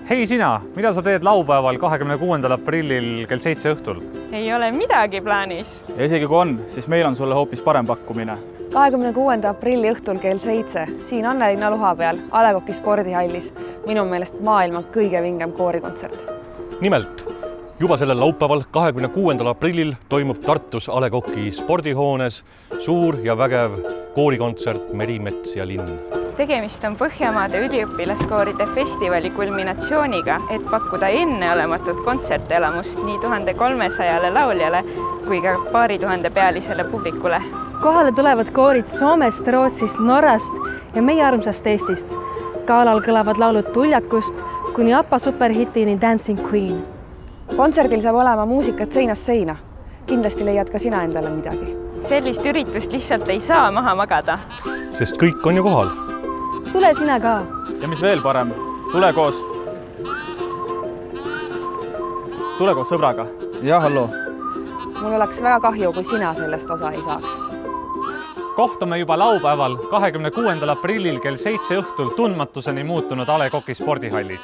Hei sina, mida sa teed laupäeval 26. aprillil kell 7 õhtul? Ei ole midagi plaanis. Ja isegi kui on, siis meil on sulle hoopis parem pakkumine. 26. aprilli õhtul kell 7 siin Annelinna luha peal A. Le Coq'i spordihallis. Minu meelest maailma kõige vingem koorikontsert. Nimelt, juba sellel laupäeval 26. aprillil toimub Tartus A. Le Coq'i spordihoones suur ja vägev koorikontsert Meri, mets ja linn. Tegemist on Põhjamaade üliõpilaskooride festivali kulminatsiooniga, et pakkuda enneolematut kontsertelamust nii 1300 lauljale kui ka paari tuhande pealisele publikule. Kohale tulevad koorid Soomest, Rootsist, Norrast ja meie armsast Eestist. Galal kõlavad laulud Tuljakust kuni APA superhitini Dancing Queen. Kontserdil saab olema muusikat seinast seina. Kindlasti leiad ka sina endale midagi. Sellist üritust lihtsalt ei saa maha magada. Sest kõik on ju kohal. Tule sina ka. Ja mis veel parem, tule koos sõbraga. Ja hallo. Mul oleks väga kahju, kui sina sellest osa ei saaks. Kohtume juba laupäeval 26. aprillil kell 7 õhtul tundmatuseni muutunud A. Le Coq'i spordihallis.